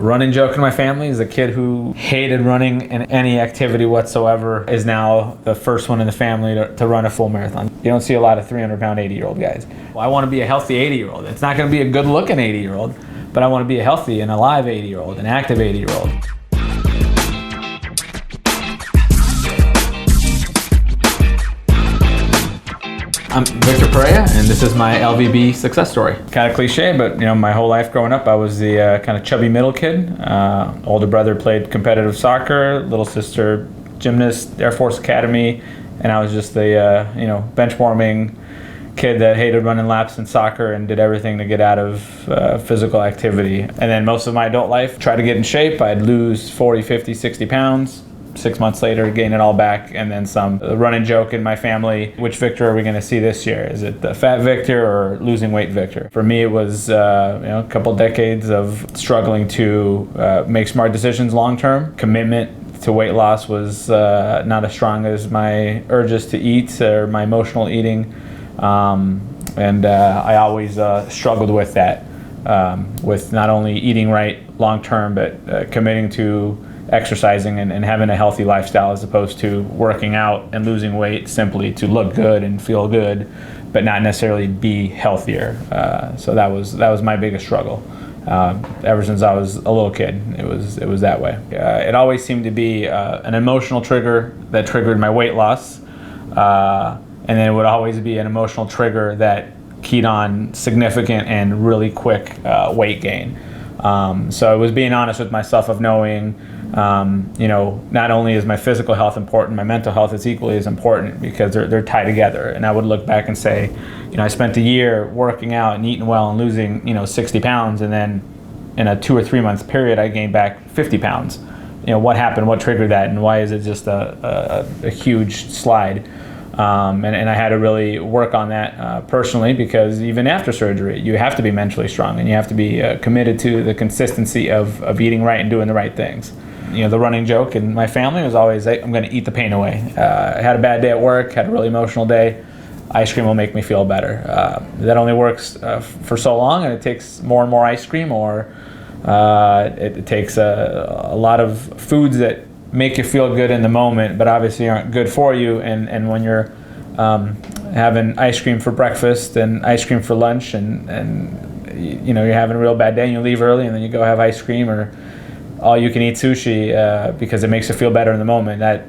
running joke in my family is a kid who hated running in any activity whatsoever is now the first one in the family to run a full marathon. You don't see a lot of 300-pound 80-year-old guys. Well, I want to be a healthy 80-year-old. It's not going to be a good-looking 80-year-old, but I want to be a healthy and alive 80-year-old, an active 80-year-old. I'm Victor Perea, and this is my LVB success story. Kind of cliche, but my whole life growing up, I was the kind of chubby middle kid. Older brother played competitive soccer, little sister gymnast, Air Force Academy, and I was just the bench warming kid that hated running laps in soccer and did everything to get out of physical activity. And then most of my adult life, tried to get in shape. I'd lose 40, 50, 60 pounds. 6 months later, gain it all back, and then some. The running joke in my family, which Victor are we going to see this year? Is it the fat Victor or losing weight Victor? For me, it was a couple decades of struggling to make smart decisions long term. Commitment to weight loss was not as strong as my urges to eat or my emotional eating, and I always struggled with that, with not only eating right long term, but committing to exercising and having a healthy lifestyle as opposed to working out and losing weight simply to look good and feel good, but not necessarily be healthier. So that was my biggest struggle. Ever since I was a little kid, it was that way. It always seemed to be an emotional trigger that triggered my weight loss, and then it would always be an emotional trigger that keyed on significant and really quick weight gain. So it was being honest with myself of knowing, not only is my physical health important, my mental health is equally as important because they're tied together. And I would look back and say, I spent a year working out and eating well and losing, 60 pounds. And then in a 2 or 3 month period, I gained back 50 pounds. What happened? What triggered that? And why is it just a huge slide? And I had to really work on that personally, because even after surgery, you have to be mentally strong and you have to be committed to the consistency of eating right and doing the right things. The running joke in my family was always, hey, I'm going to eat the pain away. I had a bad day at work, had a really emotional day. Ice cream will make me feel better. That only works for so long, and it takes more and more ice cream, or it takes a lot of foods that make you feel good in the moment, but obviously aren't good for you. And when you're having ice cream for breakfast and ice cream for lunch, and you're having a real bad day and you leave early, and then you go have ice cream or all you can eat sushi because it makes you feel better in the moment, that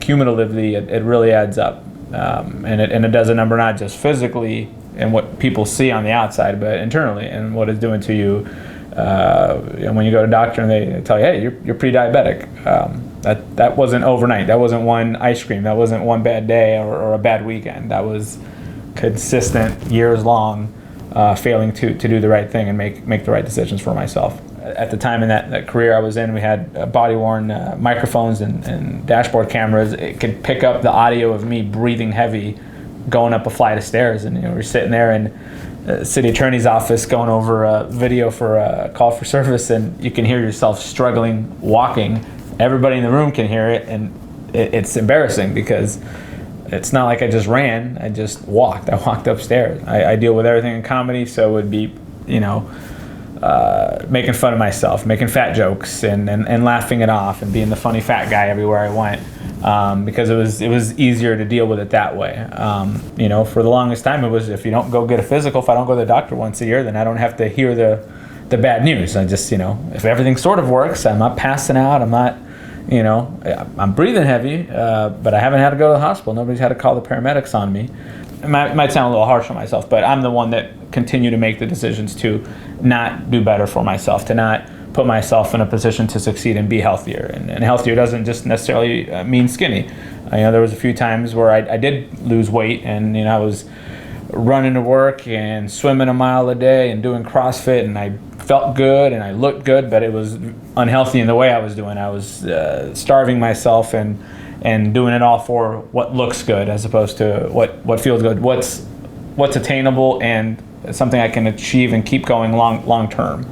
cumulatively it really adds up. And it does a number not just physically and what people see on the outside, but internally and what it's doing to you. And when you go to a doctor and they tell you, hey, you're pre-diabetic, that wasn't overnight. That wasn't one ice cream. That wasn't one bad day or a bad weekend. That was consistent, years long, failing to do the right thing and make the right decisions for myself. At the time in that career I was in, we had body-worn microphones and dashboard cameras. It could pick up the audio of me breathing heavy going up a flight of stairs, and we're sitting there in the city attorney's office going over a video for a call for service, and you can hear yourself struggling walking. Everybody in the room can hear it, and it's embarrassing because it's not like I just ran, I just walked. I walked upstairs. I deal with everything in comedy, so it would be, making fun of myself, making fat jokes and laughing it off and being the funny fat guy everywhere I went, because it was easier to deal with it that way. For the longest time it was, if you don't go get a physical, if I don't go to the doctor once a year, then I don't have to hear the bad news. I just, if everything sort of works, I'm not passing out, I'm not, I'm breathing heavy, but I haven't had to go to the hospital. Nobody's had to call the paramedics on me. It might sound a little harsh on myself, but I'm the one that continue to make the decisions to not do better for myself, to not put myself in a position to succeed and be healthier. And healthier doesn't just necessarily mean skinny. There was a few times where I did lose weight, and I was running to work and swimming a mile a day and doing CrossFit, and I felt good and I looked good, but it was unhealthy in the way I was doing. I was starving myself and doing it all for what looks good as opposed to what feels good, what's attainable and something I can achieve and keep going long term.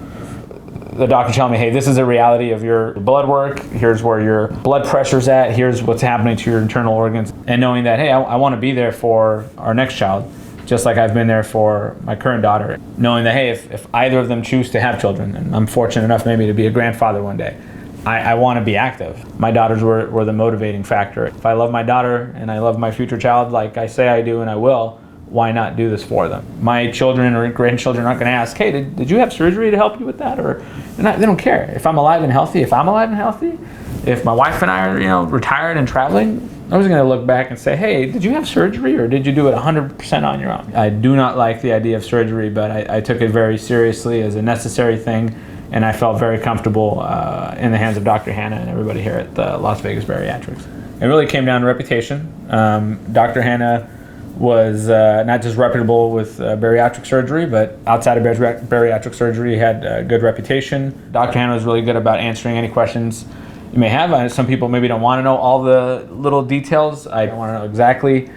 The doctor telling me, hey, this is the reality of your blood work, here's where your blood pressure's at, here's what's happening to your internal organs, and knowing that, hey, I want to be there for our next child, just like I've been there for my current daughter, knowing that, hey, if either of them choose to have children, and I'm fortunate enough maybe to be a grandfather one day, I want to be active. My daughters were the motivating factor. If I love my daughter and I love my future child like I say I do and I will, why not do this for them? My children or grandchildren aren't going to ask, hey, did you have surgery to help you with that? Or they don't care. If I'm alive and healthy, if my wife and I are retired and traveling, I was going to look back and say, hey, did you have surgery or did you do it 100% on your own? I do not like the idea of surgery, but I took it very seriously as a necessary thing, and I felt very comfortable in the hands of Dr. Hanna and everybody here at the Las Vegas Bariatrics. It really came down to reputation. Dr. Hanna was not just reputable with bariatric surgery, but outside of bariatric surgery, he had a good reputation. Dr. Hanna was really good about answering any questions you may have. Some people maybe don't want to know all the little details. I want to know exactly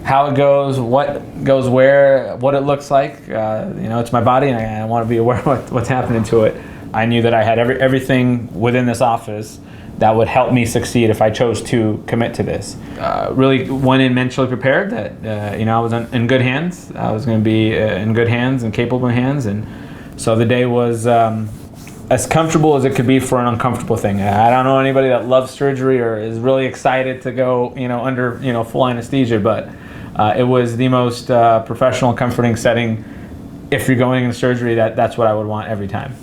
how it goes, what goes where, what it looks like. It's my body, and I want to be aware of what's happening to it. I knew that I had everything within this office that would help me succeed if I chose to commit to this. Really went in mentally prepared that I was in good hands. I was going to be in good hands and capable hands, and so the day was as comfortable as it could be for an uncomfortable thing. I don't know anybody that loves surgery or is really excited to go under full anesthesia, but it was the most professional, comforting setting. If you're going into surgery, that's what I would want every time.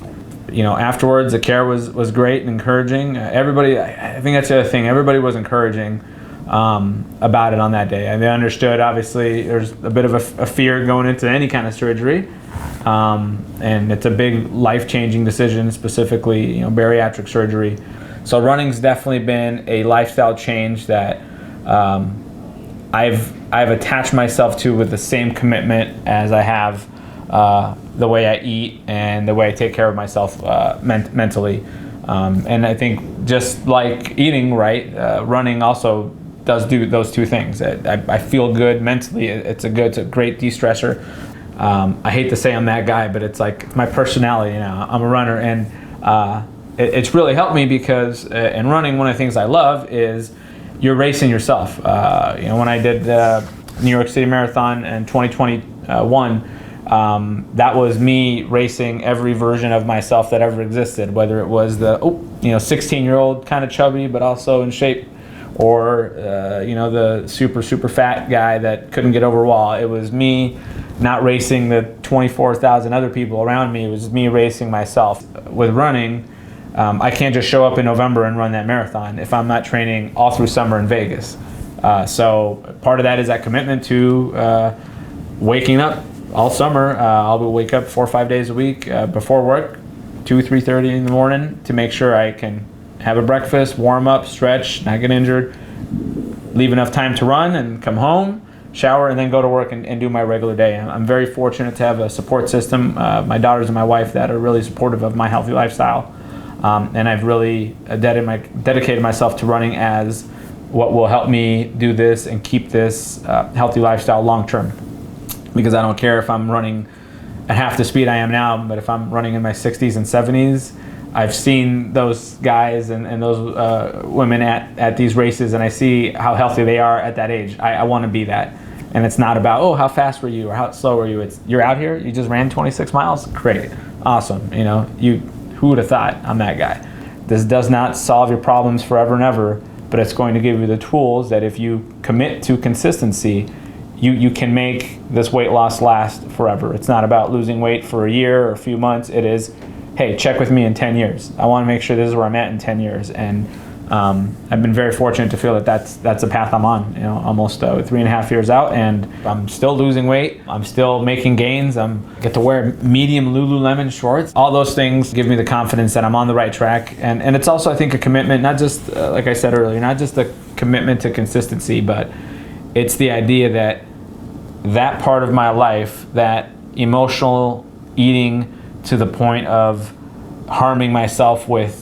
Afterwards, the care was great and encouraging. Everybody, I think that's the other thing, everybody was encouraging about it on that day. And they understood, obviously, there's a bit of a fear going into any kind of surgery. And it's a big life-changing decision, specifically, bariatric surgery. So running's definitely been a lifestyle change that I've attached myself to with the same commitment as I have the way I eat and the way I take care of myself mentally. And I think just like eating right, running also does do those two things. I feel good mentally. It's a great de-stressor. I hate to say I'm that guy, but it's like my personality. I'm a runner, and it's really helped me because in running, one of the things I love is you're racing yourself. When I did the New York City Marathon in 2021, that was me racing every version of myself that ever existed, whether it was the 16-year-old kind of chubby but also in shape, or the super fat guy that couldn't get over a wall. It was me not racing the 24,000 other people around me. It was me racing myself. With running, I can't just show up in November and run that marathon if I'm not training all through summer in Vegas. So part of that is that commitment to waking up all summer. I'll wake up 4 or 5 days a week before work, 3:30 in the morning, to make sure I can have a breakfast, warm up, stretch, not get injured, leave enough time to run, and come home, shower, and then go to work and do my regular day. I'm very fortunate to have a support system, my daughters and my wife, that are really supportive of my healthy lifestyle. And I've really dedicated myself to running as what will help me do this and keep this healthy lifestyle long term. Because I don't care if I'm running at half the speed I am now, but if I'm running in my 60s and 70s, I've seen those guys and those women at these races, and I see how healthy they are at that age. I want to be that. And it's not about, how fast were you or how slow were you? It's, you're out here, you just ran 26 miles? Great, awesome. Who would have thought I'm that guy? This does not solve your problems forever and ever, but it's going to give you the tools that if you commit to consistency, you can make this weight loss last forever. It's not about losing weight for a year or a few months. It is, hey, check with me in 10 years. I want to make sure this is where I'm at in 10 years. And I've been very fortunate to feel that that's the path I'm on, almost 3.5 years out, and I'm still losing weight. I'm still making gains. I get to wear medium Lululemon shorts. All those things give me the confidence that I'm on the right track. And it's also, I think, a commitment, not just, like I said earlier, not just a commitment to consistency, but it's the idea that part of my life, that emotional eating to the point of harming myself with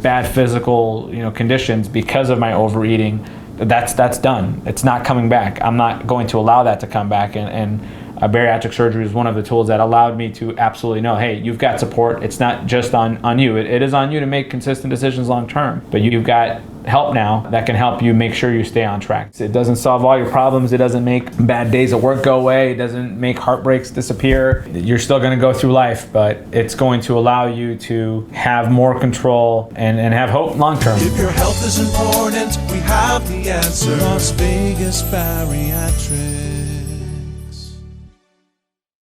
bad physical conditions because of my overeating, that's done. It's not coming back. I'm not going to allow that to come back, and bariatric surgery is one of the tools that allowed me to absolutely know, hey, you've got support. It's not just on you. It is on you to make consistent decisions long term, but you've got help now that can help you make sure you stay on track. It doesn't solve all your problems. It doesn't make bad days at work go away. It doesn't make heartbreaks disappear. You're still going to go through life, but it's going to allow you to have more control and have hope long term. If your health is important, we have the answer. Las Vegas Bariatrics.